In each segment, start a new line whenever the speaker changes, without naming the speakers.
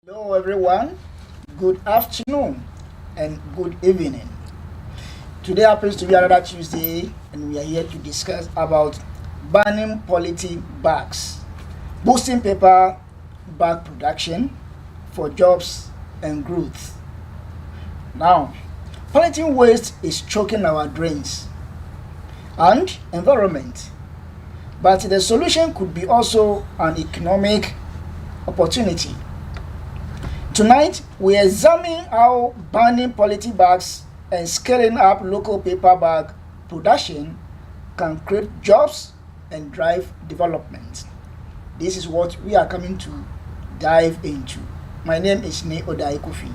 Hello, everyone. Good afternoon and good evening. Today happens to be another Tuesday, and we are here to discuss about banning polythene bags, boosting paper bag production for jobs and growth. Now, polythene waste is choking our drains and environment, but the solution could be also an economic opportunity. Tonight, we examine how banning polythene bags and scaling up local paper bag production can create jobs and drive development. This is what we are coming to dive into. My name is Ne Odai Kofi.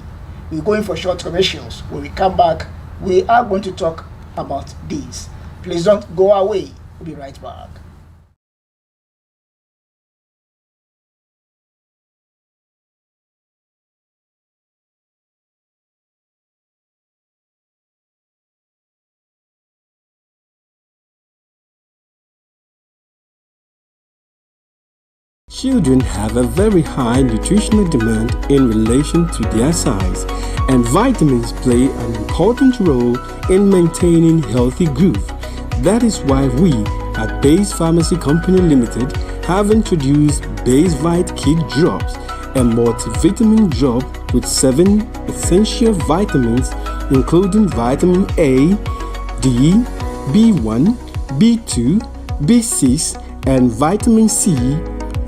We're going for short commercials. When we come back, we are going to talk about this. Please don't go away. We'll be right back.
Children have a very high nutritional demand in relation to their size, and vitamins play an important role in maintaining healthy growth. That is why we at Base Pharmacy Company Limited have introduced Base Vite Kid Drops, a multivitamin drop with 7 essential vitamins including vitamin A, D, B1, B2, B6, and vitamin C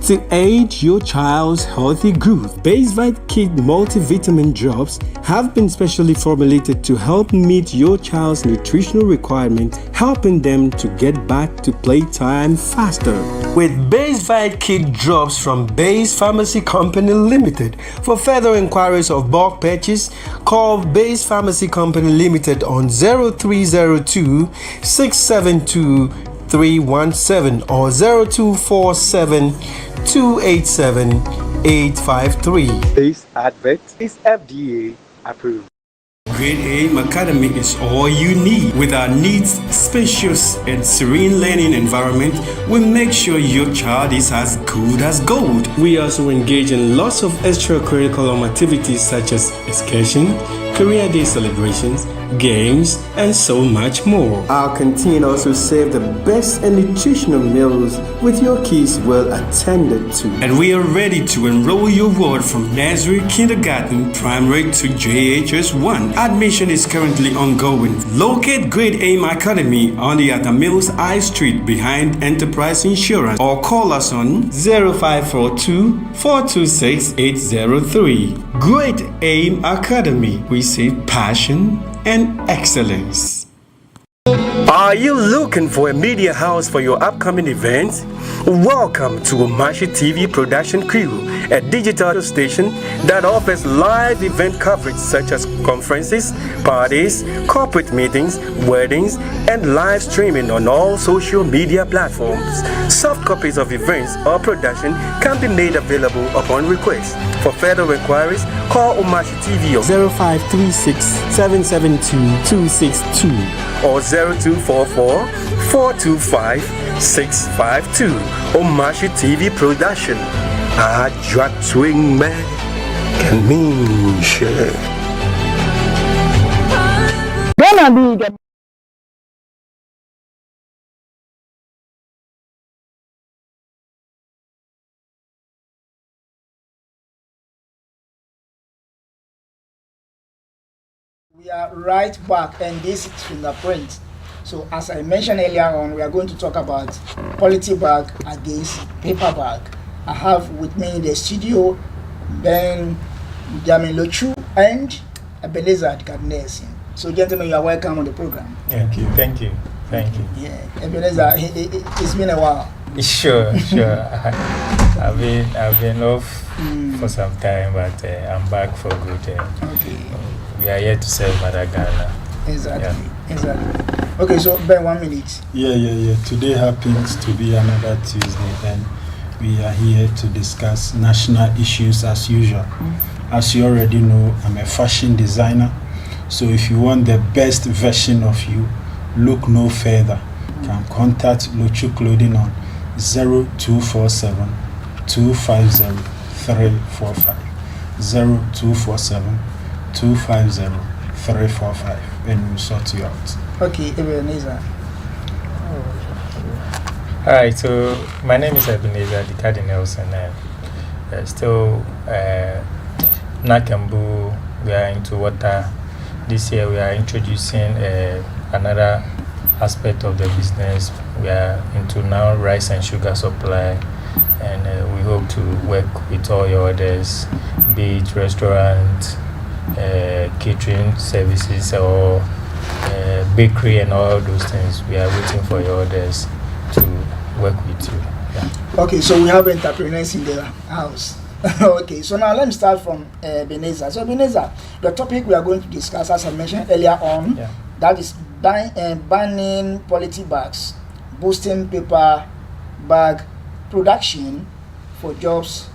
to aid your child's healthy growth. Base Vite Kid multivitamin drops have been specially formulated to help meet your child's nutritional requirements, helping them to get back to playtime faster. With Base Vite Kid drops from Base Pharmacy Company Limited. For further inquiries of bulk purchase, call Base Pharmacy Company Limited on 0302 672 317 or 0247 287 853.
This advert is FDA approved.
Grade A Academy is all you need. With our neat, spacious, and serene learning environment, we make sure your child is as good as gold. We also engage in lots of extracurricular activities such as excursion, career day celebrations, games, and so much more. Our canteen also serves the best and nutritional meals with your kids well attended to. And we are ready to enroll your ward from nursery, kindergarten, primary to JHS 1. Admission is currently ongoing. Locate Grade Aim Academy on the Atamils I Street behind Enterprise Insurance or call us on 0542 426 803. Great Aim Academy. We say passion and excellence. Are you looking for a media house for your upcoming events? Welcome to Omashi TV Production Crew, a digital station that offers live event coverage such as conferences, parties, corporate meetings, weddings, and live streaming on all social media platforms. Soft copies of events or production can be made available upon request. For further inquiries, call Omashi TV on 0536 772 262 or 0244 425 652. Omashi TV Production. Ajwa Swing Man can mean share.
We are right back, and this is fingerprint. So, as I mentioned earlier on, we are going to talk about polythene bag against paper bag. I have with me in the studio Ben Lochu and Ebenezer Gadnesin. So, gentlemen, you are welcome on the program.
Thank you. Thank you. Thank you.
Yeah, Ebenezer, it's been a while.
Sure. I've been off for some time, but I'm back for good.
Okay.
We are here to serve Mother Ghana.
Exactly. Okay, so Ben, 1 minute.
Yeah. Today happens to be another Tuesday, and we are here to discuss national issues as usual. As you already know, I'm a fashion designer. So if you want the best version of you, look no further. You can contact Lochu Clothing on 0247 250 345. 0247 250 345 and we'll sort you out.
Okay, Ebenezer.
All right, so my name is Ebenezer Dikadi Nelson, and still Nakembu. We are into water. This year we are introducing another aspect of the business. We are into now rice and sugar supply, and we hope to work with all your orders, be it restaurant, catering services, or bakery and all those things. We are waiting for your orders to work with you. Yeah.
Okay, so we have entrepreneurs in the house. Okay, so now let me start from Ebenezer. So Ebenezer, the topic we are going to discuss, as I mentioned earlier on, that is banning polythene bags, boosting paper bag production for jobs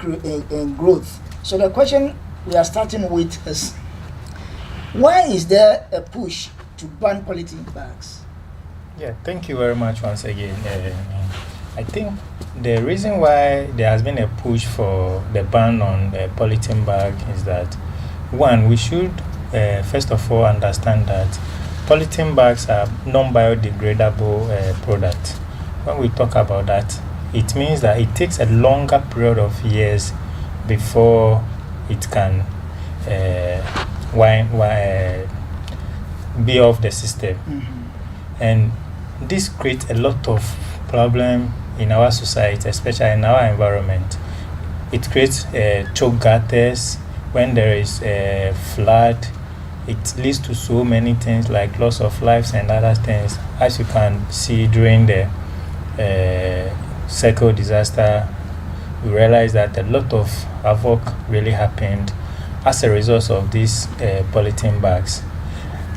and growth. So the question we are starting with is, why is there a push to ban polythene bags?
Yeah, thank you very much once again. I think the reason why there has been a push for the ban on polythene bag is that, one, we should first of all understand that polythene bags are non-biodegradable products. When we talk about that, it means that it takes a longer period of years before it can be off the system. And this creates a lot of problem in our society, especially in our environment. It creates choke gutters. When there is a flood, it leads to so many things like loss of lives and other things. As you can see during the Circle disaster, we realized that a lot of havoc really happened as a result of these polythene bags.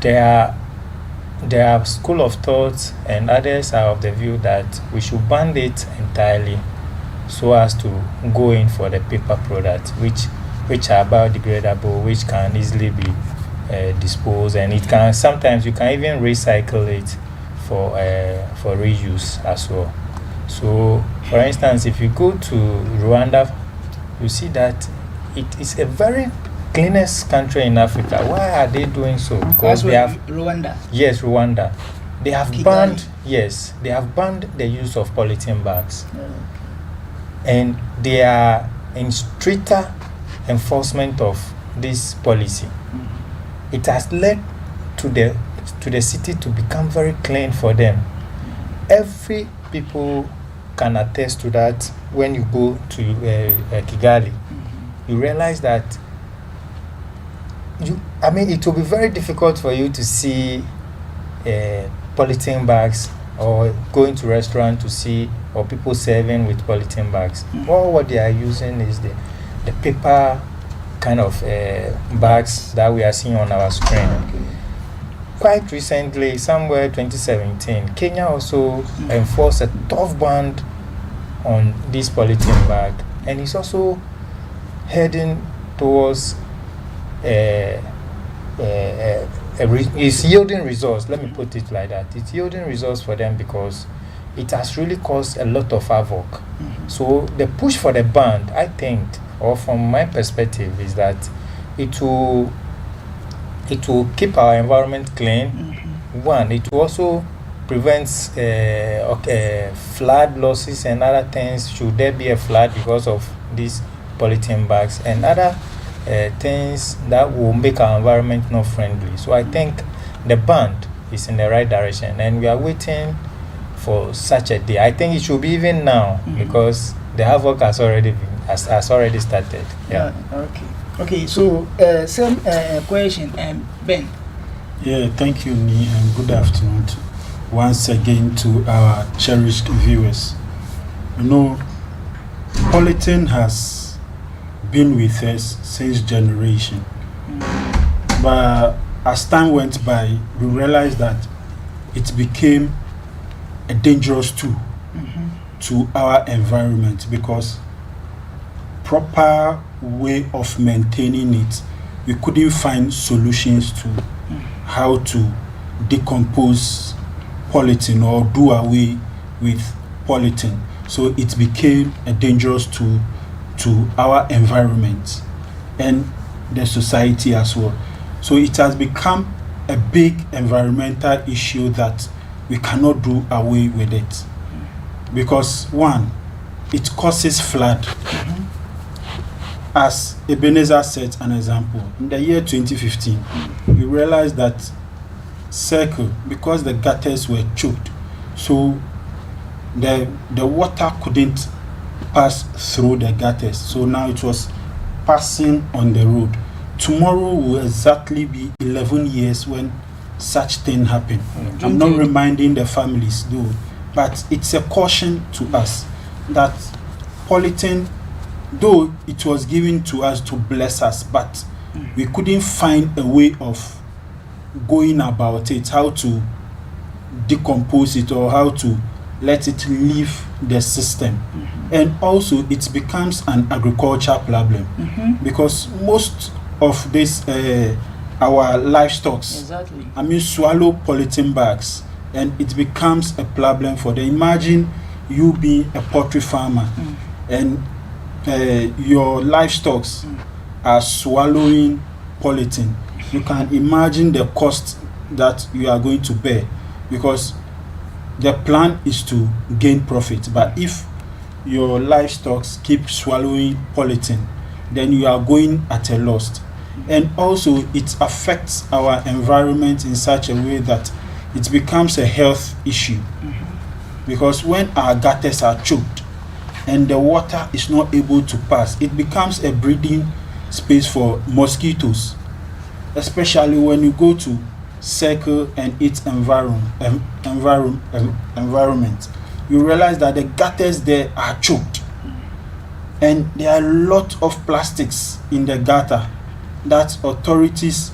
There are school of thoughts, and others are of the view that we should ban it entirely so as to go in for the paper products, which are biodegradable, which can easily be disposed, and it can sometimes you can even recycle it for reuse as well. So, for instance, if you go to Rwanda, you see that it is a very cleanest country in Africa. Why are they doing so? Because they have
Rwanda.
Yes, Rwanda. They have
Kigali.
they have banned the use of polythene bags. And they are in stricter enforcement of this policy. It has led to the city to become very clean for them. Every people can attest to that. When you go to Kigali, you realize that it will be very difficult for you to see polythene bags, or going to restaurant to see, or people serving with polythene bags. All what they are using is the paper kind of bags that we are seeing on our screen. Quite recently, somewhere 2017, Kenya also enforced a tough ban on this polythene bag, and it's also heading towards it's yielding results. Let me put it like that. It's yielding results for them because it has really caused a lot of havoc. So the push for the ban, I think, or from my perspective, is that it will keep our environment clean. One, it will also prevent flood losses and other things should there be a flood because of these polythene bags, and other things that will make our environment not friendly. So I think the ban is in the right direction, and we are waiting for such a day. I think it should be even now because the havoc has already started. Yeah.
Okay. So same question, Ben.
Yeah, thank you, Ni, and good afternoon once again to our cherished viewers. Polythene has been with us since generation, but as time went by, we realized that it became a dangerous tool to our environment because proper way of maintaining it, we couldn't find solutions to how to decompose polythene or do away with polythene. So it became a dangerous tool to our environment and the society as well. So it has become a big environmental issue that we cannot do away with it. Because one, it causes flood. As Ebenezer set an example, in the year 2015, we realized that circle, because the gutters were choked, so the water couldn't pass through the gutters. So now it was passing on the road. Tomorrow will exactly be 11 years when such thing happened. I'm not reminding the families though, but it's a caution to us that Polythene, though it was given to us to bless us, but we couldn't find a way of going about it, how to decompose it or how to let it leave the system. And also it becomes an agriculture problem because most of this our livestock swallow polythene bags, and it becomes a problem for them. Imagine you being a poultry farmer and your livestock are swallowing polythene. You can imagine the cost that you are going to bear, because the plan is to gain profit, but if your livestock keep swallowing polythene, then you are going at a loss. And also it affects our environment in such a way that it becomes a health issue, because when our gutters are choked and the water is not able to pass, it becomes a breeding space for mosquitoes, especially when you go to circle and its environment. You realize that the gutters there are choked, and there are a lot of plastics in the gutter that authorities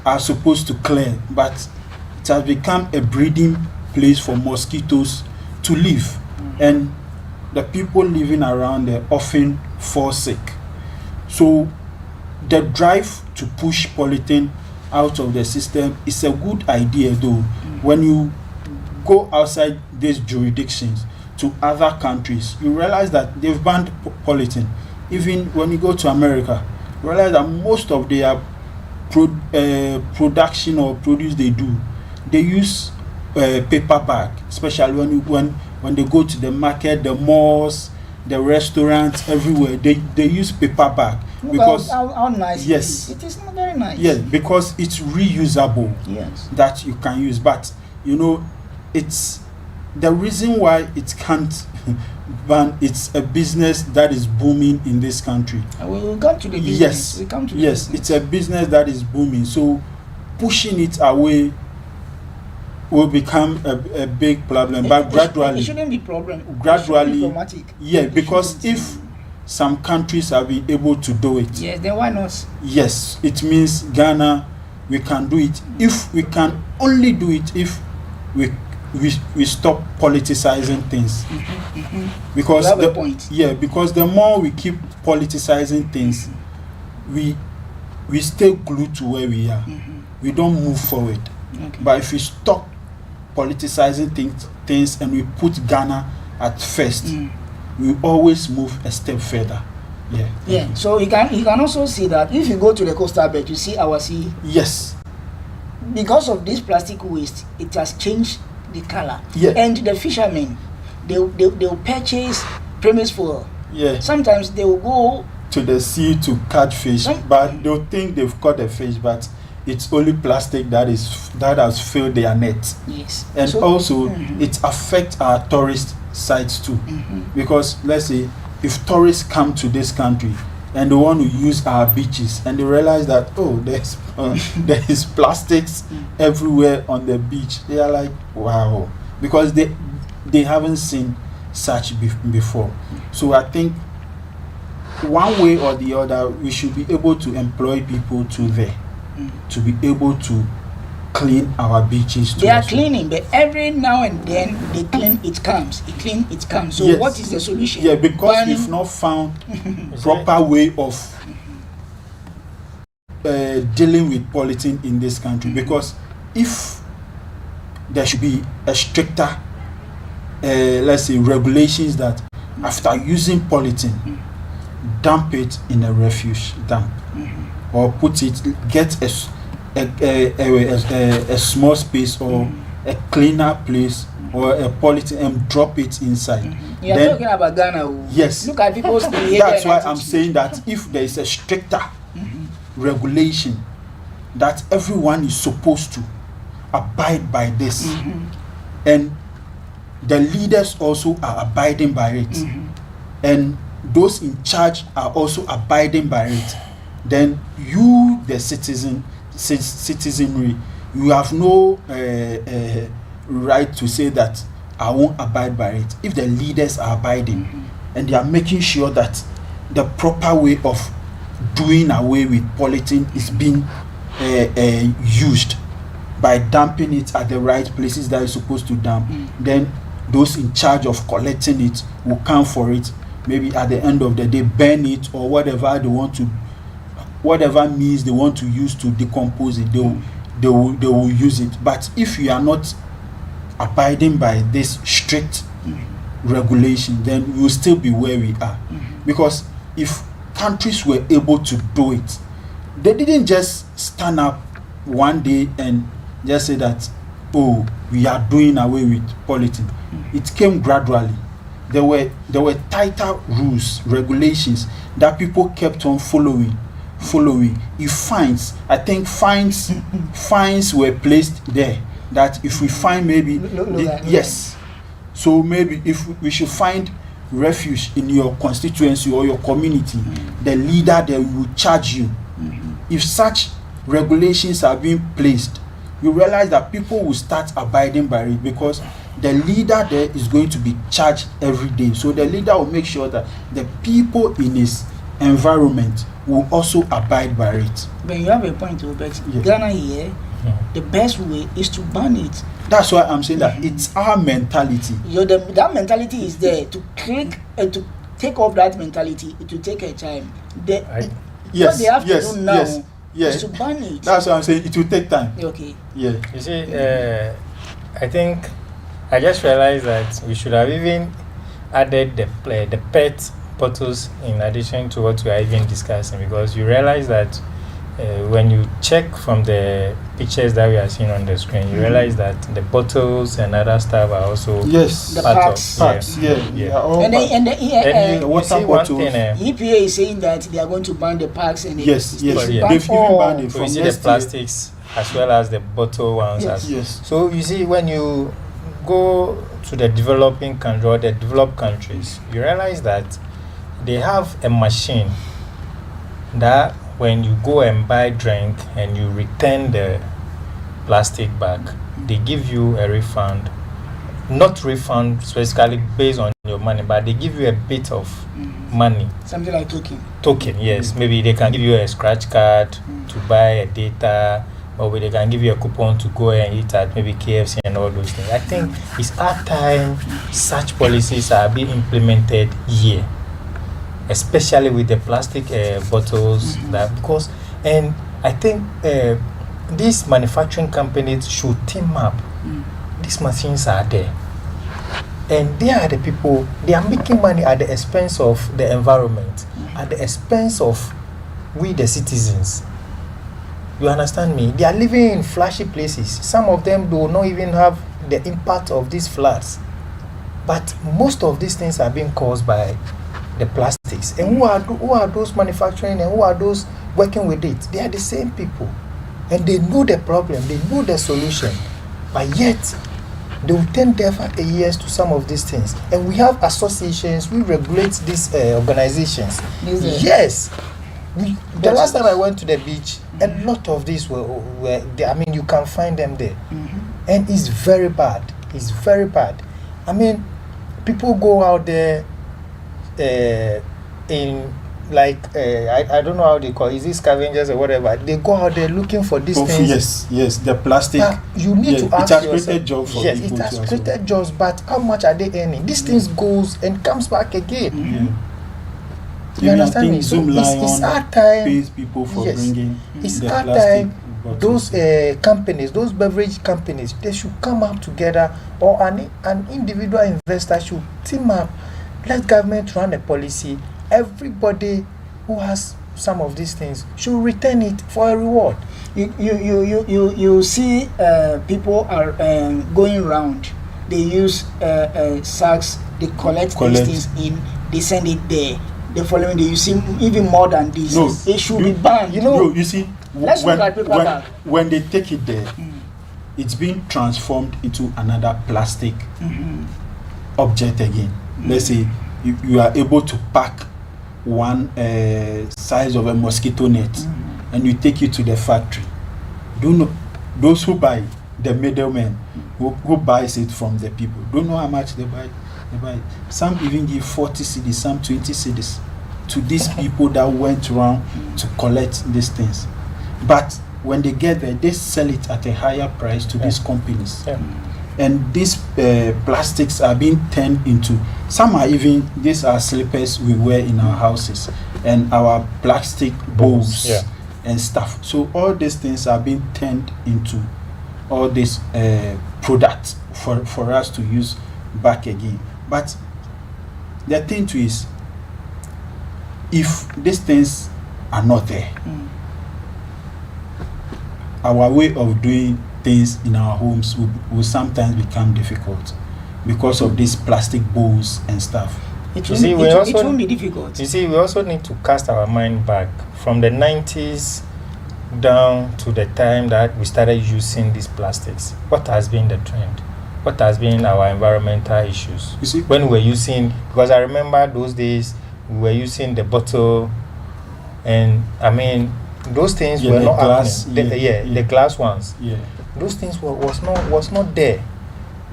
are supposed to clear, but it has become a breeding place for mosquitoes to live, and the people living around there often fall sick. So the drive to push polythene out of the system is a good idea, though. When you go outside these jurisdictions to other countries, you realize that they've banned polythene. Even when you go to America, you realize that most of their production or produce they do, they use paper bag, especially when they go to the market, the malls, the restaurants, everywhere, they use paper bag. Because
how nice
yes,
it is not very nice.
Yes, because it's reusable.
Yes, that
you can use, but you know, it's the reason why it can't ban. It's a business that is booming in this country.
And we will come to the business.
Yes,
we come to
yes,
the
it's a business that is booming. So pushing it away will become a big problem. But gradually,
it shouldn't be problem.
Gradually,
yeah,
because if some countries have been able to do it,
yes, then why not?
Yes, it means Ghana, we can do it. If we can only do it if we stop politicizing things. Because
you have a point.
Yeah, because the more we keep politicizing things, we stay glued to where we are. We don't move forward.
Okay.
But if we stop politicizing things and we put Ghana at first, we always move a step further. Yeah.
Yeah. So you can also see that if you go to the coastal belt, you see our sea.
Yes.
Because of this plastic waste, it has changed the color.
Yeah.
And the fishermen, they'll purchase premise for.
Yeah.
Sometimes they will go
to the sea to catch fish, but they'll think they've caught a fish, but it's only plastic that has filled their net.
Yes.
And
so,
also it affects our tourist sites too, because let's say if tourists come to this country and they want to use our beaches and they realize that there is plastics everywhere on the beach, they are like, wow, because they haven't seen such before. So I think one way or the other we should be able to employ people to be able to clean our beaches.
They are cleaning, but every now and then they clean it comes. So yes. What is the solution?
Yeah, because we've not found proper way of dealing with polythene in this country. Because if there should be a stricter, let's say, regulations that after using polythene, dump it in a refuse dump, or put it, get a small space or a cleaner place or a polythene and drop it inside.
You're
Then,
talking about Ghana.
yes,
Look at people's behavior.
that's why
and
I'm
attitude.
saying that if there is a stricter regulation that everyone is supposed to abide by this, and the leaders also are abiding by it, and those in charge are also abiding by it, then you, the citizenry, you have no right to say that I won't abide by it. If the leaders are abiding and they are making sure that the proper way of doing away with polythene is being used by dumping it at the right places that it's supposed to dump, then those in charge of collecting it will come for it. Maybe at the end of the day, burn it or whatever they want to, whatever means they want to use to decompose it, they will use it. But if you are not abiding by this strict regulation, then we will still be where we are. Because if countries were able to do it, they didn't just stand up one day and just say that, oh, we are doing away with polythene. It came gradually. There were tighter rules, regulations that people kept on following. If fines, I think fines were placed there, that if we find maybe yes, so maybe if we should find refuge in your constituency or your community, the leader there will charge you. If such regulations are being placed, you realize that people will start abiding by it, because the leader there is going to be charged every day. So the leader will make sure that the people in his environment will also abide by it.
But you have a point, Robert.
Yes.
Ghana here, the best way is to ban it.
That's why I'm saying that it's our mentality.
That mentality is there. To click and to take off that mentality, it will take a time. What they have to do now is to ban it.
That's what I'm saying. It will take time.
Okay.
Yeah.
You see, I think I just realized that we should have even added the PET bottles in addition to what we are even discussing, because you realize that when you check from the pictures that we are seeing on the screen, you realize that the bottles and other stuff are also
The
part
packs.
of
And the
you
water
see one
bottles.
thing,
EPA is saying that they are going to ban the packs and
Yes.
they
But
should
yeah.
ban
They've even
all.
banned it
so
from
you see the
yesterday.
plastics as well as the bottle ones.
Yes.
Yes.
So you see, when you go to the developing country or the developed countries, you realize that they have a machine that when you go and buy drink and you return the plastic bag, they give you a refund. Not refund specifically based on your money, but they give you a bit of money.
Something like
Token, yes. Maybe they can give you a scratch card to buy a data, or they can give you a coupon to go and eat at maybe KFC and all those things. I think it's our time such policies are being implemented here, especially with the plastic bottles. That because, and I think these manufacturing companies should team up. These machines are there, and they are the people. They are making money at the expense of the environment, at the expense of we the citizens. You understand me? They are living in flashy places. Some of them do not even have the impact of these floods. But most of these things are being caused by the plastics. And who are those manufacturing and who are those working with it? They are the same people. And they know the problem, they know the solution. But yet, they will turn deaf ears to some of these things. And we have associations, we regulate these organizations. Yes. The last time I went to the beach, a lot of these were there. I mean, you can find them there. And it's very bad. It's very bad. I mean, people go out there in like I don't know how they call it. Is it scavengers or whatever? They go out there looking for these things.
Yes, the plastic.
But you need to ask
it has
yourself.
created jobs for
Yes,
people.
it has created jobs, but how much are they earning? These things goes and comes back again. You understand me? So it's our time.
Pays people for bringing
it's
the
our
plastic
time.
bottles.
Those companies, those beverage companies, they should come up together, or an individual investor should team up let government run a policy. Everybody who has some of these things should return it for a reward.
You see people are going around. They use sacks. They collect these things in. They send it there. The following day, you see even more than this.
No,
it should be banned.
You see,
Let's look at paper bag.
when they take it there, it's being transformed into another plastic object again. Let's say you are able to pack one size of a mosquito net, and you take it to the factory. Do know those who buy, the middlemen who buys it from the people, don't know how much they buy. Some even give 40 cedis, some 20 cedis to these people that went around to collect these things. But when they get there, they sell it at a higher price to these companies. And these plastics are being turned into, some are even, these are slippers we wear in our houses, and our plastic bowls and stuff. So all these things are being turned into all these products for us to use back again. But the thing too is, if these things are not there, our way of doing things in our homes will sometimes become difficult because of these plastic bowls and stuff.
It won't be difficult.
You see, we also need to cast our mind back from the 90s down to the time that we started using these plastics. What has been the trend? What has been our environmental issues?
You see,
when we were using, because I remember those days we were using the bottle, and I mean those things were not
glass,
happening. The glass ones.
Yeah.
Those things was not there.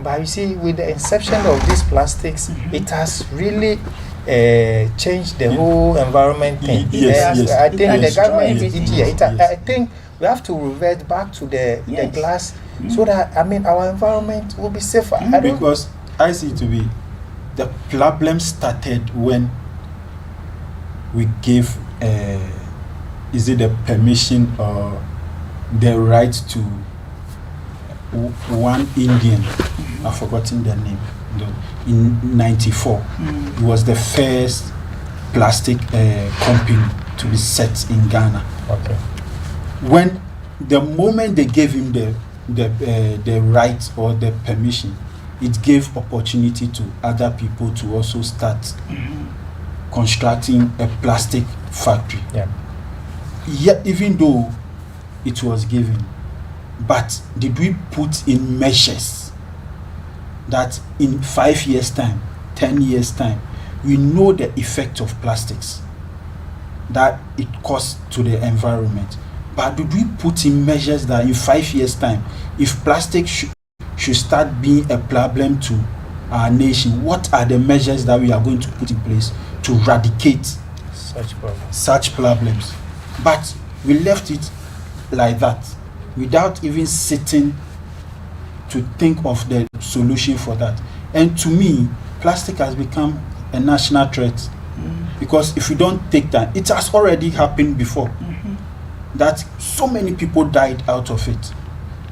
But you see, with the inception of these plastics, it has really changed the whole environment thing. I think the government I think we have to revert back to the glass, so that our environment will be safer.
Because I see it to be the problem started when we gave is it the permission or the right to one Indian, I've forgotten their name, in 94. It was the first plastic company to be set in Ghana.
Okay.
When the moment they gave him the right or the permission, it gave opportunity to other people to also start constructing a plastic factory. Yet, even though it was given, but did we put in measures that in 5 years' time, 10 years' time, we know the effect of plastics that it causes to the environment? But did we put in measures that in 5 years' time, if plastic should start being a problem to our nation, what are the measures that we are going to put in place to eradicate such problems? But we left it like that, without even sitting to think of the solution for that. And to me, plastic has become a national threat, because if we don't take that, it has already happened before, that so many people died out of it.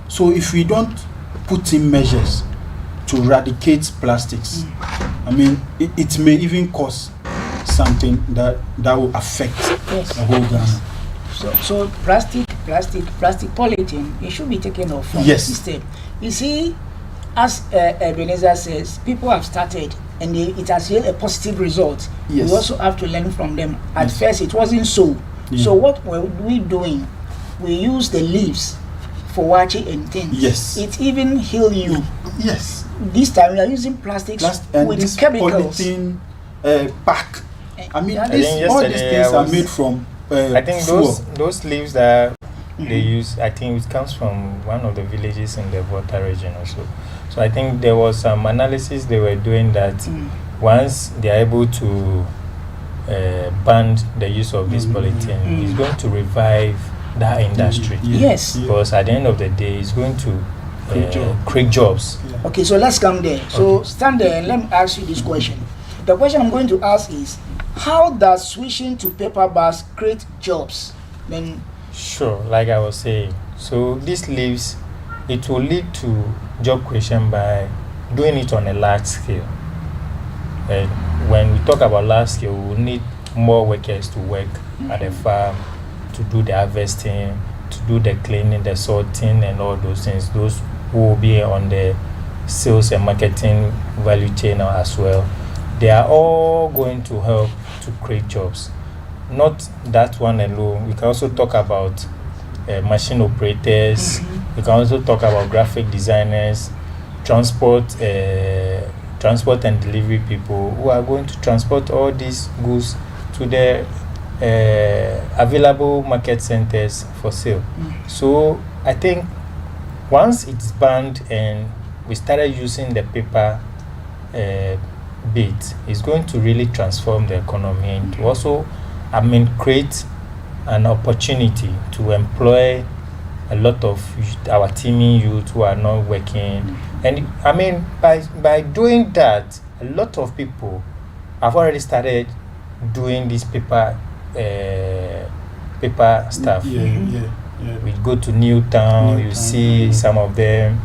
So if we don't put in measures to eradicate plastics, it may even cause something that will affect the whole Ghana.
So plastic, polythene, it should be taken off from the system. You see, as Ebenezer says, people have started and it has yielded a positive result. We also have to learn from them. At first, it wasn't so. So what were we doing? We use the leaves for watching and things. It even heal you. This time we are using plastics with
this
chemicals.
Polythene pack. All these things are made from
I think those leaves that they use, I think it comes from one of the villages in the Volta region also. So I think there was some analysis they were doing that once they are able to ban the use of this polythene, it's going to revive that industry. Because at the end of the day, it's going to create jobs.
Okay, so let's come there. So stand there and let me ask you this question. The question I'm going to ask is, how does switching to paper bags create jobs? Then,
sure, like I was saying, so these leaves, it will lead to job creation by doing it on a large scale. when we talk about large scale, we will need more workers to work at the farm, to do the harvesting, to do the cleaning, the sorting, and all those things. Those who will be on the sales and marketing value chain as well. They are all going to help to create jobs. Not that one alone. We can also talk about machine operators. We can also talk about graphic designers, transport and delivery people who are going to transport all these goods to the available market centers for sale. So I think once it's banned and we started using the paper bit, it's going to really transform the economy and to also, create an opportunity to employ a lot of our teeming youth who are not working. And by doing that, a lot of people have already started doing this paper stuff.
Yeah.
We go to Newtown, you see some of them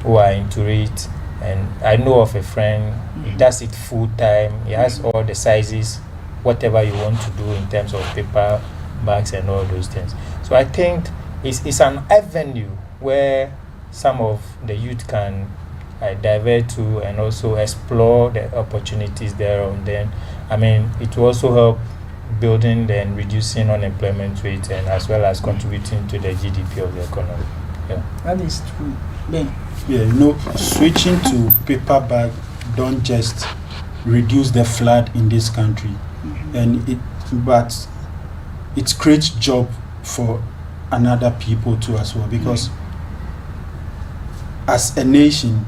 who are into it. And I know of a friend, he does it full time. He has all the sizes, whatever you want to do in terms of paper bags and all those things. So I think it's an avenue where some of the youth can divert to and also explore the opportunities there. And then, it will also help building and reducing unemployment rate, and as well as contributing to the GDP of the economy. Yeah.
That is true. Then,
switching to paper bag don't just reduce the flood in this country, but it creates job for another people too as well, because as a nation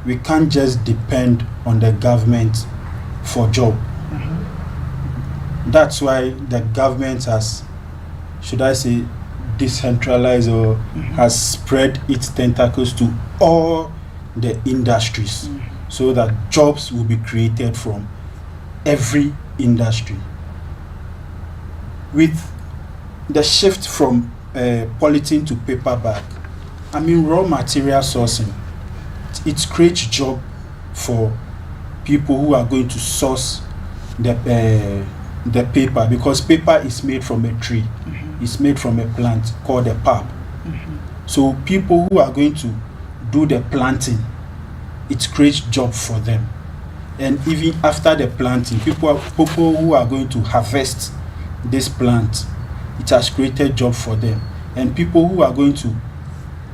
we can't just depend on the government for job. That's why the government has, should I say, decentralized or has spread its tentacles to all the industries, so that jobs will be created from every industry. With the shift from polythene to paper bag, raw material sourcing, it creates job for people who are going to source the paper, because paper is made from a tree. It's made from a plant called a pulp. So people who are going to do the planting, it creates job for them. And even after the planting, people who are going to harvest this plant, it has created job for them. And people who are going to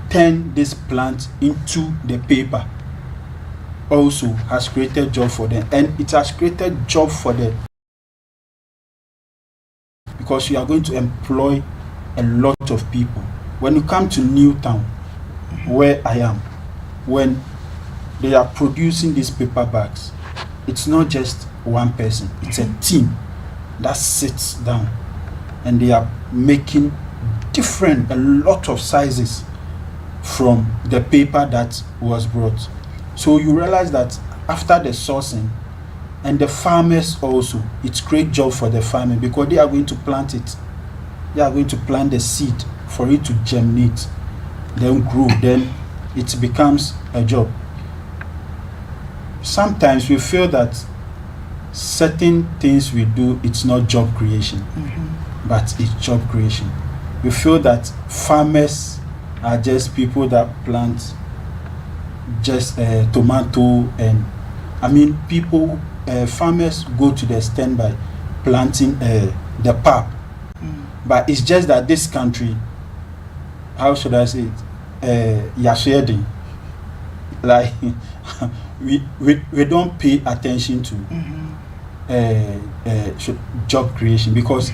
turn this plant into the paper also has created job for them. And it has created job for them because you are going to employ a lot of people. When you come to Newtown, where I am, when they are producing these paper bags, it's not just one person, it's a team that sits down and they are making a lot of sizes from the paper that was brought. So you realize that after the sourcing, and the farmers also, it's great job for the farmer, because they are going to plant it. They are going to plant the seed for it to germinate, then grow, then it becomes a job. Sometimes we feel that certain things we do, it's not job creation, but it's job creation. We feel that farmers are just people that plant just tomato, and farmers go to the extent by planting the pulp. But it's just that this country, how should I say it, yashedi, like we don't pay attention to job creation, because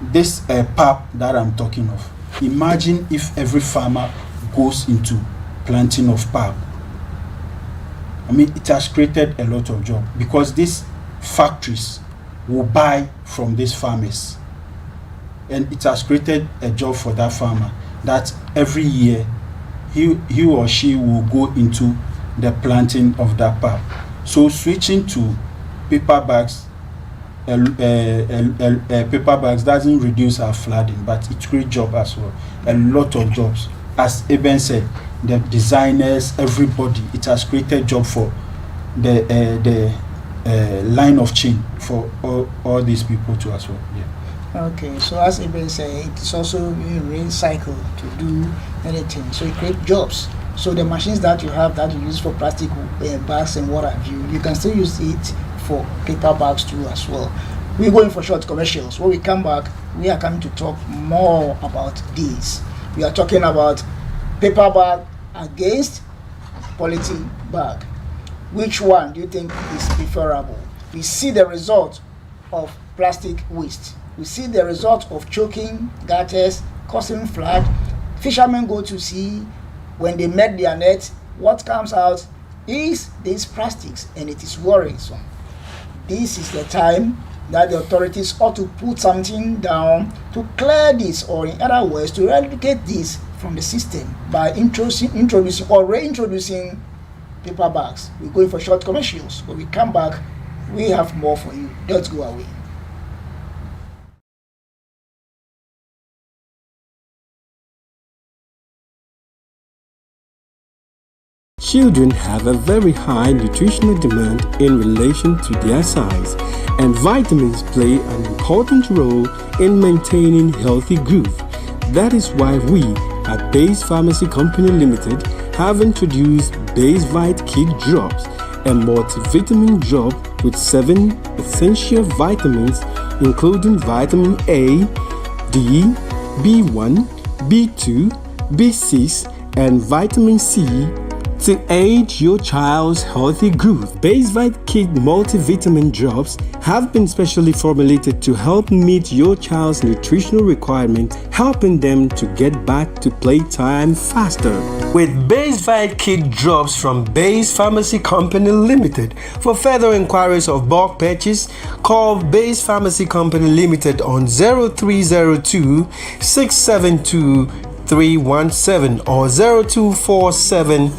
this pulp that I'm talking of, imagine if every farmer goes into planting of pulp. It has created a lot of jobs, because these factories will buy from these farmers, and it has created a job for that farmer, that every year he or she will go into the planting of that pulp. So switching to paper bags, paper bags doesn't reduce our flooding, but it creates job as well, a lot of jobs. As Eben said, the designers, everybody, it has created job for the line of chain for all these people to as well. Yeah.
Okay, so as Eben said, it is also recycled to do anything. So it creates jobs. So the machines that you have that you use for plastic bags and what have you, you can still use it for paper bags too as well. We're going for short commercials. When we come back, we are coming to talk more about this. We are talking about paper bag against polythene bag. Which one do you think is preferable? We see the result of plastic waste. We see the result of choking gutters, causing flood. Fishermen go to sea. When they make their net, what comes out is these plastics, and it is worrisome. This is the time that the authorities ought to put something down to clear this, or in other words, to eradicate this from the system by introducing or reintroducing paper bags. We're going for short commercials. When we come back, we have more for you. Don't go away.
Children have a very high nutritional demand in relation to their size, and vitamins play an important role in maintaining healthy growth. That is why we at Base Pharmacy Company Limited have introduced Base Vite Kid Drops, a multivitamin drop with 7 essential vitamins including vitamin A, D, B1, B2, B6, and vitamin C to aid your child's healthy growth. Base Vite Kid multivitamin drops have been specially formulated to help meet your child's nutritional requirements, helping them to get back to playtime faster. With Base Vite Kid drops from Base Pharmacy Company Limited. For further inquiries of bulk purchase, call Base Pharmacy Company Limited on 0302 672 317 or 0247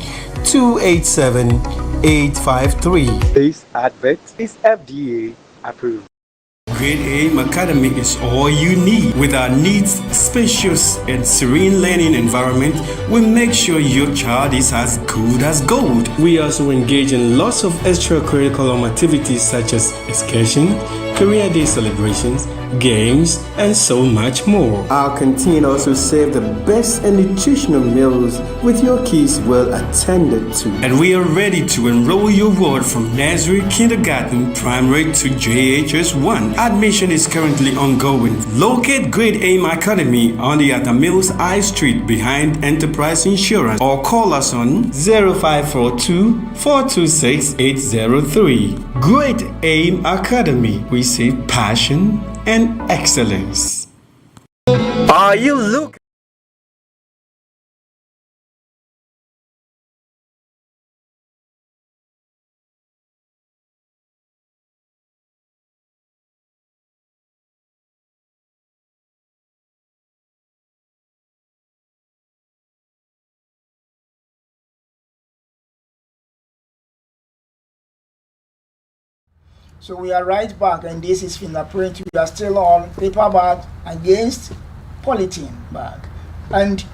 287 853.
This advert is FDA approved.
Grade A Academy is all you need. With our neat, spacious, and serene learning environment, we make sure your child is as good as gold. We also engage in lots of extracurricular activities such as excursion, career day celebrations, games, and so much more. Our canteen also serves the best and nutritional meals with your kids well attended to. And we are ready to enroll your ward from nursery, kindergarten, primary to JHS 1. Admission is currently ongoing. Locate Grade Aim Academy on the Mills I Street behind Enterprise Insurance or call us on 0542 426 803. Great Aim Academy. We say passion and excellence.
Are you looking?
So we are right back, and this is Fingerprint. We are still on paper bag against polythene bag. And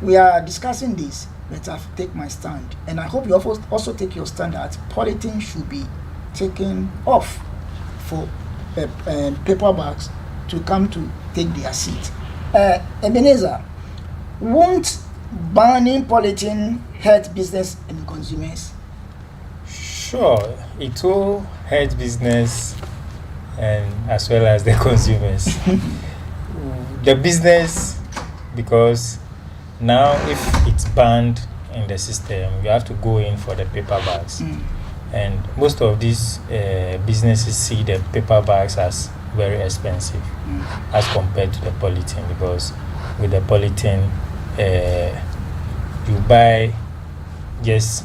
we are discussing this, but I've taken my stand. And I hope you also take your stand that polythene should be taken off for paper bags to come to take their seat. Ebenezer, won't banning polythene hurt business and consumers?
Sure, it will hurt business and as well as the consumers. The business, because now if it's banned in the system, you have to go in for the paper bags. And most of these businesses see the paper bags as very expensive as compared to the polythene, because with the polythene, you buy just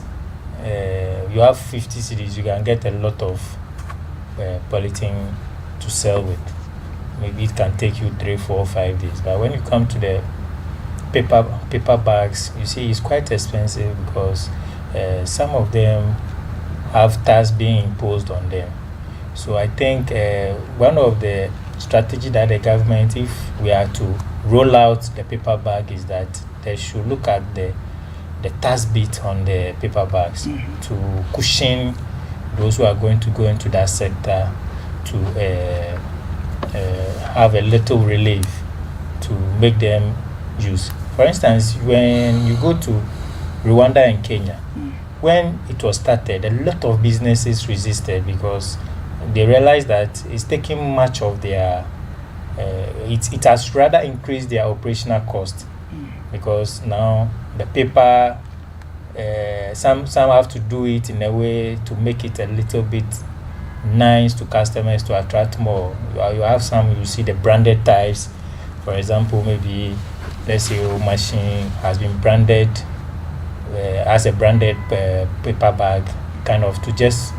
you have 50 cedis, you can get a lot of polythene to sell with. Maybe it can take you 3, 4, 5 days. But when you come to the paper bags, you see it's quite expensive because some of them have tax being imposed on them. So I think one of the strategy that the government, if we are to roll out the paper bag, is that they should look at the tax bit on the paper bags to cushion those who are going to go into that sector to have a little relief to make them use. For instance, when you go to Rwanda and Kenya, when it was started, a lot of businesses resisted because they realized that it's taking much of their, it has rather increased their operational cost because now the paper, some have to do it in a way to make it a little bit nice to customers to attract more. You have some, you see the branded types. For example, maybe let's say your machine has been branded as a branded paper bag, kind of to just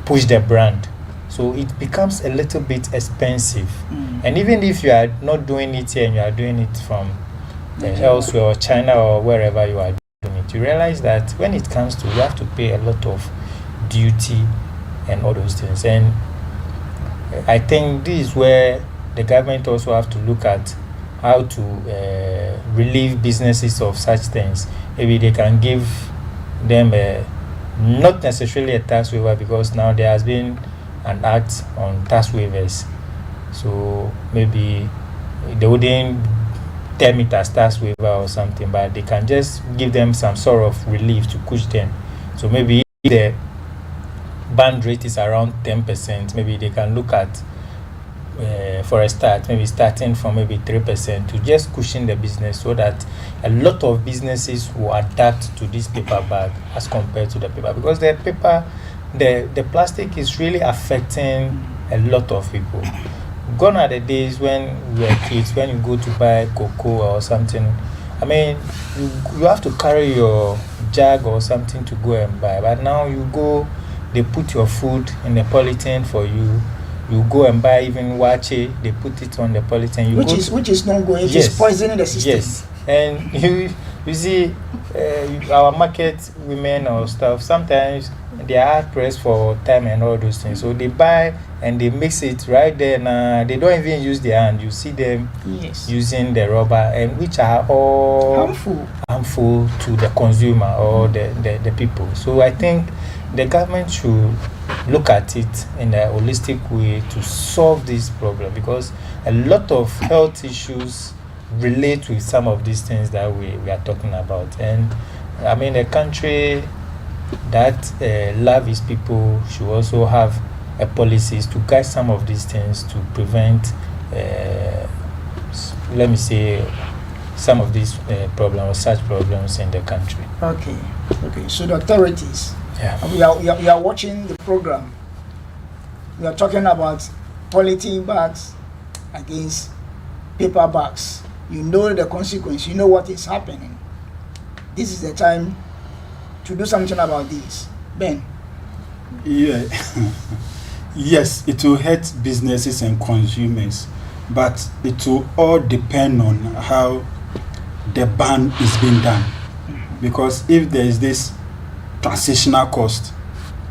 push the brand. So it becomes a little bit expensive. And even if you are not doing it here and you are doing it from elsewhere or China or wherever you are doing it, you realize that when it comes to, you have to pay a lot of duty and all those things. And I think this is where the government also have to look at how to relieve businesses of such things. Maybe they can give them not necessarily a tax waiver, because now there has been an act on tax waivers. So maybe they wouldn't term it as tax waiver or something, but they can just give them some sort of relief to push them. So maybe if the band rate is around 10%, maybe they can look at for a start, maybe starting from maybe 3% to just cushion the business, so that a lot of businesses will adapt to this paper bag as compared to the paper, because the paper, the plastic is really affecting a lot of people. Gone are the days when we were kids, when you go to buy cocoa or something, I mean, you have to carry your jug or something to go and buy, but now you go, they put your food in the polythene for you. You go and buy even wache, they put it on the polythene.
Which is not going, it is poisoning the system.
Yes, and you see, our market women or stuff, sometimes they are hard pressed for time and all those things. So they buy and they mix it right there. And they don't even use their hand. You see them using the rubber, and which are all harmful to the consumer or the people. So I think the government should look at it in a holistic way to solve this problem, because a lot of health issues relate with some of these things that we are talking about. And I mean, a country that love its people should also have a policies to guide some of these things to prevent, let me say, some of these problems or such problems in the country.
Okay. So the authorities, we are watching the program. We are talking about polythene bags against paper bags. You know the consequence. You know what is happening. This is the time to do something about this. Ben.
Yeah. Yes, it will hurt businesses and consumers, but it will all depend on how the ban is being done. Because if there is this transitional cost,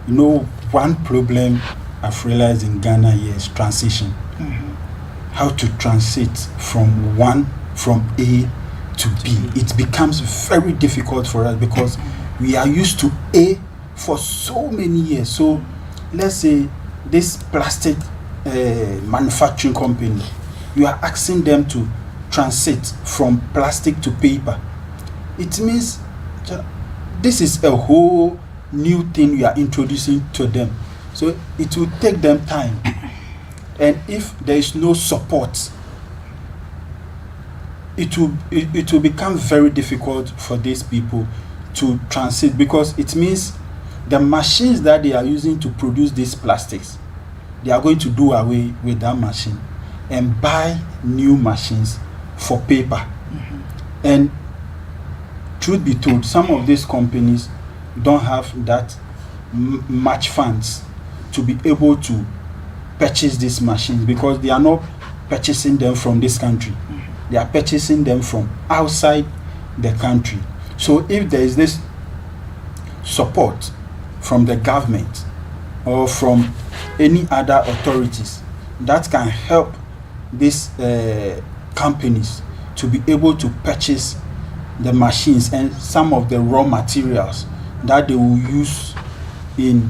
one problem I've realized in Ghana here is transition. How to transit from A to B. It becomes very difficult for us because we are used to A for so many years. So let's say this plastic manufacturing company, you are asking them to transit from plastic to paper. It means this is a whole new thing you are introducing to them. So it will take them time. And if there is no support, it will become very difficult for these people to transit, because it means the machines that they are using to produce these plastics, they are going to do away with that machine and buy new machines for paper. And truth be told, some of these companies don't have that much funds to be able to purchase these machines, because they are not purchasing them from this country. They are purchasing them from outside the country. So if there is this support from the government or from any other authorities that can help these companies to be able to purchase the machines and some of the raw materials that they will use in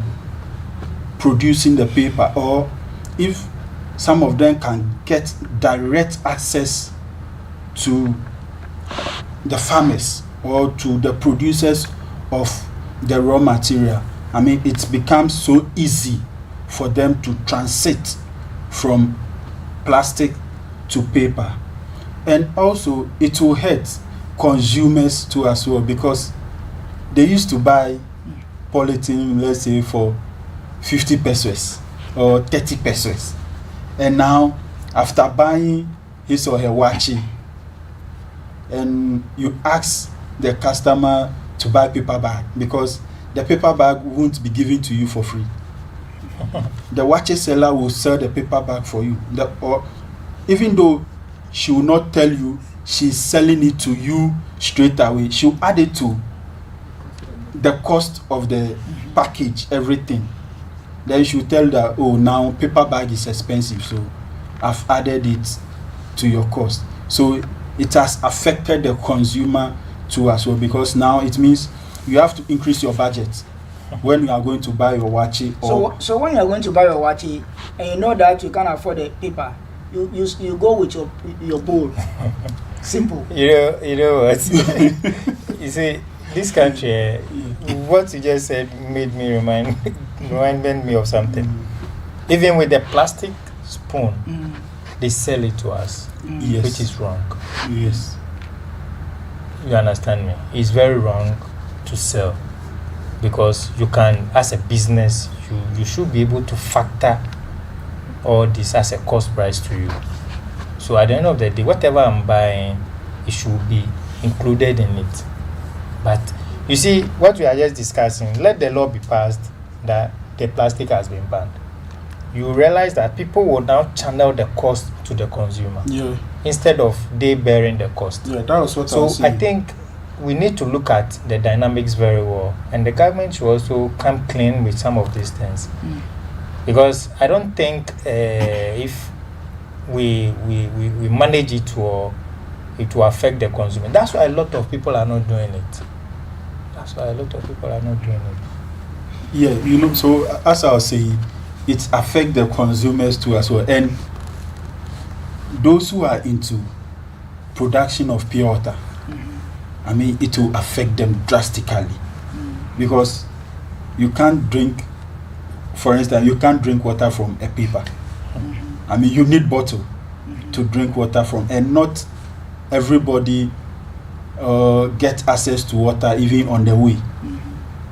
producing the paper, or if some of them can get direct access to the farmers or to the producers of the raw material. I mean, it becomes so easy for them to transit from plastic to paper. And also, it will hurt consumers too as well, because they used to buy polythene, let's say, for 50 pesos or 30 pesos. And now, after buying his or her watching, and you ask the customer to buy paper bag, because the paper bag won't be given to you for free. The watch seller will sell the paper bag for you. Or even though she will not tell you she's selling it to you straight away, she'll add it to the cost of the package, everything. Then she'll tell that, oh, now paper bag is expensive, so I've added it to your cost. So it has affected the consumer too as well, because now it means you have to increase your budget when you are going to buy your watch.
So when you are going to buy your watch and you know that you can't afford the paper, you go with your bowl. Simple.
You know what? You see, this country, what you just said made me reminded me of something. Even with the plastic spoon, they sell it to us,
Yes.
which is wrong.
Yes.
You understand me? It's very wrong to sell, because you can, as a business, you should be able to factor all this as a cost price to you. So at the end of the day, whatever I'm buying, it should be included in it. But you see, what we are just discussing, let the law be passed that the plastic has been banned. You realize that people will now channel the cost to the consumer,
Yeah.
instead of they bearing the cost.
Yeah, that was what I
So
was
I
saying.
think we need to look at the dynamics very well, and the government should also come clean with some of these things, because I don't think if we manage it, or it will affect the consumer. That's why a lot of people are not doing it.
Yeah, you know, so as I was saying, it affects the consumers too as well. And those who are into production of pure water, I mean, it will affect them drastically, because you can't drink, for instance, you can't drink water from a paper. I mean, you need bottle to drink water from, and not everybody get access to water even on the way.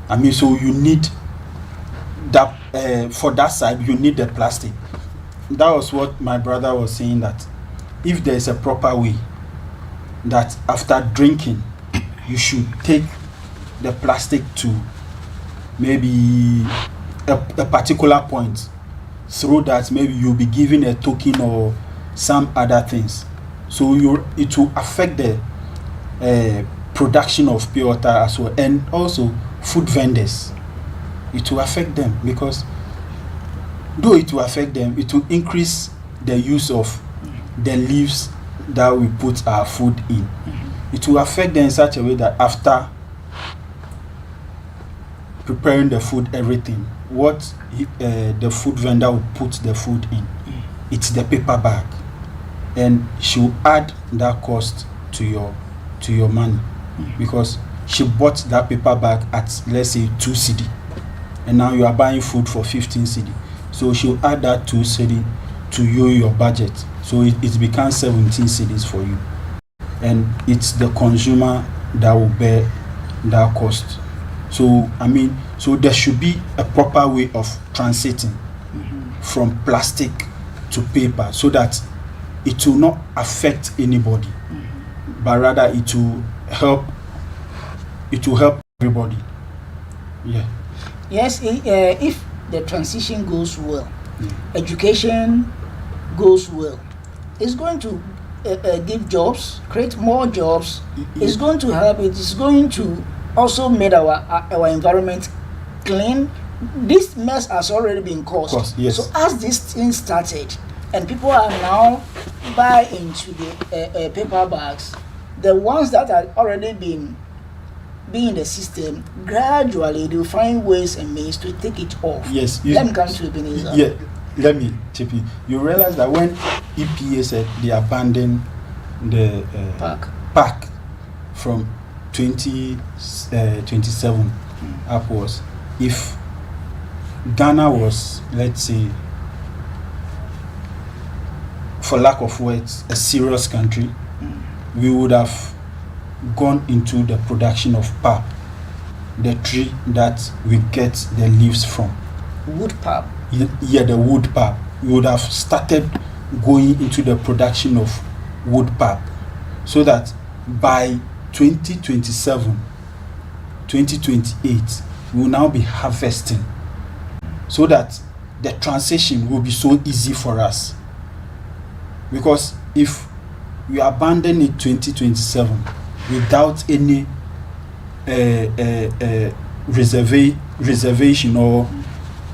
I mean, so you need that for that side, you need the plastic. That was what my brother was saying, that if there is a proper way, that after drinking, you should take the plastic to maybe a particular point, through that maybe you'll be given a token or some other things. So it will affect the production of pure water as well, and also food vendors. It will affect them, because though it will affect them, it will increase the use of the leaves that we put our food in. It will affect them in such a way that after preparing the food, everything, what the food vendor will put the food in, it's the paper bag, and she will add that cost to your money, because she bought that paper bag at, let's say, 2 cedi, and now you are buying food for 15 cedi. So she'll add that 2 cedi to your budget, so it becomes 17 cedis for you, and it's the consumer that will bear that cost. So I mean, so there should be a proper way of transiting from plastic to paper, so that it will not affect anybody, but rather it will help everybody. Yeah.
Yes, if the transition goes well, education goes well, it's going to give jobs, create more jobs. It's going to help. It is going to also make our environment clean. This mess has already been caused.
Yes.
So as this thing started, and people are now buying into the paper bags, the ones that had already been be in the system, gradually they'll find ways and means to take it off.
Yes.
Let me come to Ebenezer.
Yeah, let me chip in. You realize that when EPA said they abandoned the pack from 2027 upwards, if Ghana was, let's say, for lack of words, a serious country, we would have gone into the production of pap, the tree that we get the leaves from.
Wood pap.
Yeah, the wood pap. We would have started going into the production of wood pap, so that by 2027, 2028, we will now be harvesting, so that the transition will be so easy for us. Because if we abandon it 2027 without any reservation or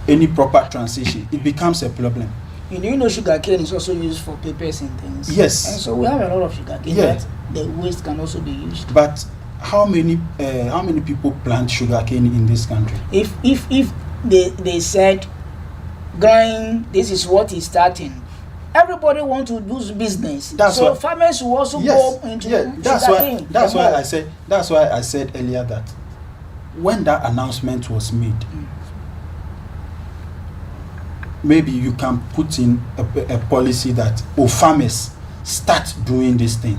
any proper transition, it becomes a problem.
You know sugarcane is also used for papers and things.
Yes.
And so we have a lot of sugarcane that the waste can also be used.
But how many people plant sugarcane in this country?
If they said, growing, this is what is starting, everybody want to do business. So farmers will also go into sugarcane.
That's why I said earlier that when that announcement was made, maybe you can put in a policy that farmers start doing this thing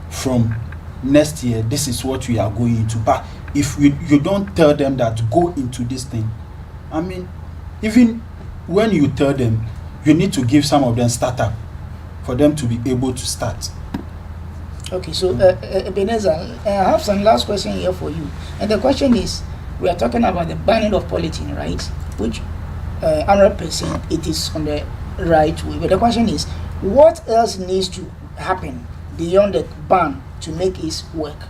from next year. This is what we are going into. But if you don't tell them that go into this thing, I mean, even when you tell them, you need to give some of them startup for them to be able to start.
Okay, so Ebenezer, I have some last question here for you, and the question is, we are talking about the banning of polythene, right? Which 100% it is on the right way. But the question is, what else needs to happen beyond the ban to make it work?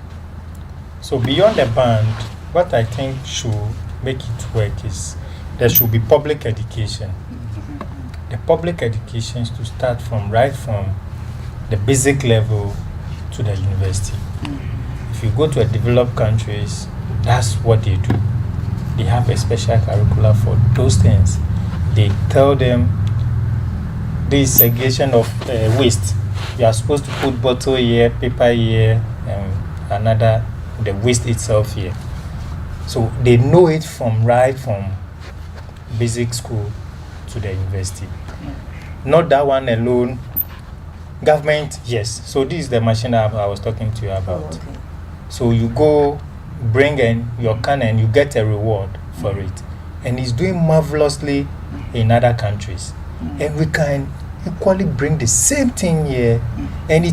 So beyond the ban, what I think should make it work is there should be public education. The public education is to start from the basic level to the university. If you go to a developed countries, that's what they do. They have a special curricula for those things. They tell them this segregation of waste. You are supposed to put bottle here, paper here, and another, the waste itself here. So they know it from basic school to the university. Not that one alone. Government, yes. So this is the machine I was talking to you about.
Oh, okay.
So you go bring in your can and you get a reward for it. And it's doing marvelously in other countries. And we can equally bring the same thing here. And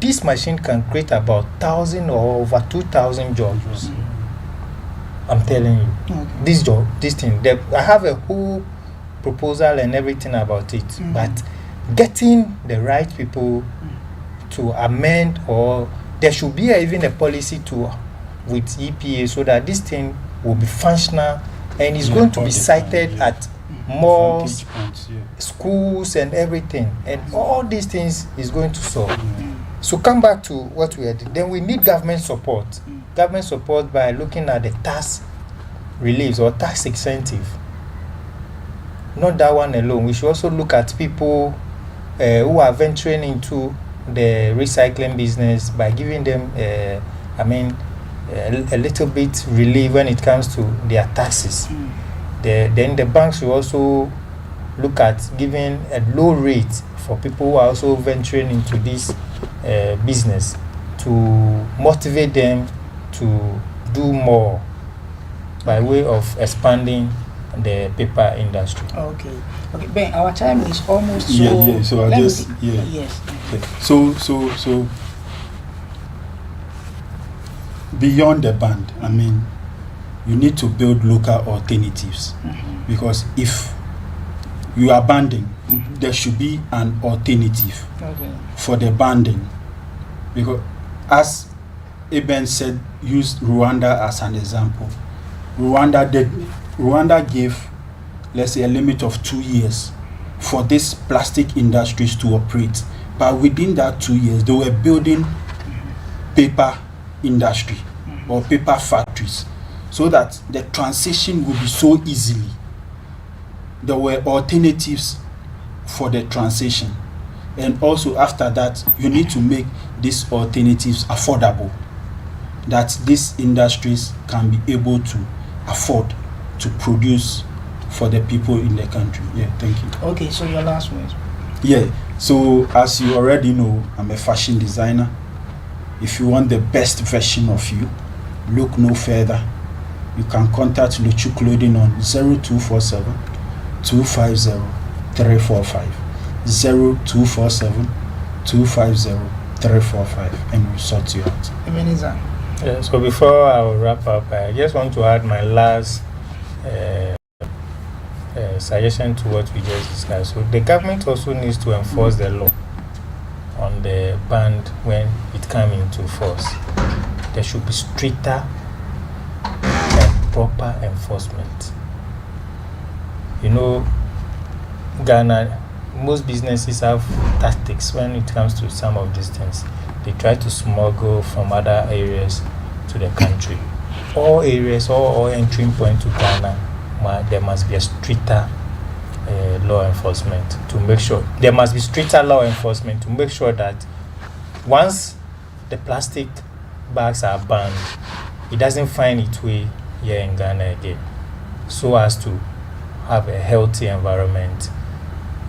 this machine can create about 1,000 or over 2,000 jobs. I'm telling you. Okay. This thing, I have a whole proposal and everything about it. But getting the right people to amend, or there should be even a policy with EPA, so that this thing will be functional and is going to be cited at more schools and everything, and all these things is going to solve. So come back to what we are doing. Then we need government support. Government support by looking at the tax reliefs or tax incentive. Not that one alone. We should also look at people who are venturing into the recycling business by giving them, a little bit relief when it comes to their taxes. Then the banks will also look at giving a low rate for people who are also venturing into this business, to motivate them to do more by way of expanding the paper industry.
Okay, Ben, our time is almost
so
yes.
Okay. So beyond the band, I mean, you need to build local alternatives, because if you are banding, there should be an alternative for the banding. Because as Eben said, used Rwanda as an example. Rwanda gave, let's say, a limit of 2 years for these plastic industries to operate. But within that 2 years, they were building paper industry. or paper factories, so that the transition will be so easily. There were alternatives for the transition, and also after that you need to make these alternatives affordable, that these industries can be able to afford to produce for the people in the country. Yeah, thank you.
Okay, so your last words.
Yeah, so as you already know, I'm a fashion designer. If you want the best version of you, look no further. You can contact Luchu Clothing on 0247 250 345. 0247 250 345, and we'll sort you out.
Ebenezer.
Yeah, so before I will wrap up, I just want to add my last suggestion to what we just discussed. So the government also needs to enforce the law on the band when it comes into force. There should be stricter and proper enforcement. You know, Ghana, most businesses have tactics when it comes to some of these things. They try to smuggle from other areas to the country. All areas, all entry point to Ghana, there must be a stricter law enforcement to make sure. There must be stricter law enforcement to make sure that once the plastic bags are banned, it doesn't find its way here in Ghana again, so as to have a healthy environment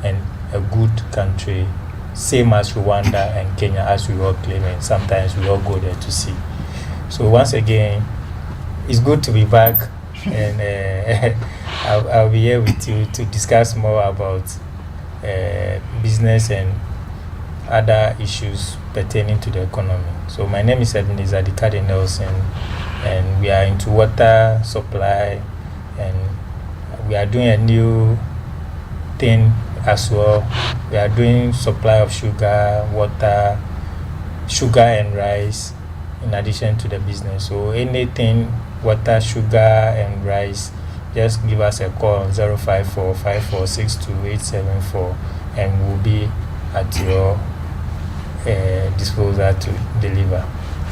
and a good country, same as Rwanda and Kenya, as we all claim, and sometimes we all go there to see. So once again, it's good to be back, and I'll be here with you to discuss more about business and other issues pertaining to the economy. So my name is Ebenezer Dikade Nelson, and we are into water supply, and we are doing a new thing as well. We are doing supply of sugar, water, sugar and rice in addition to the business. So anything water, sugar and rice, just give us a call on 054 5462 and we'll be at your disposal to deliver.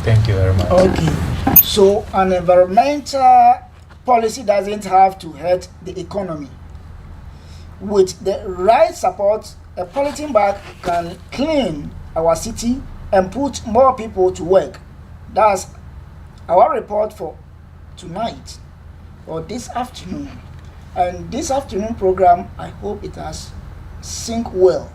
Thank you very much.
Okay, so an environmental policy doesn't have to hurt the economy. With the right support, a polythene bag can clean our city and put more people to work. That's our report for tonight or this afternoon. And this afternoon program, I hope it has sink well,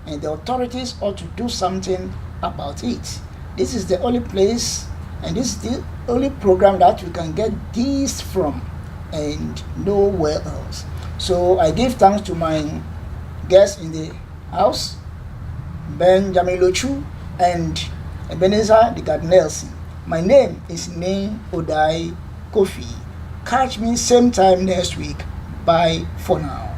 and the authorities ought to do something about it. This is the only place, and this is the only program that we can get this from, and nowhere else. So I give thanks to my guests in the house, Benjamin Lochu and Ebenezer Dikade Nelson. My name is Name Odai Kofi. Catch me same time next week. Bye for now.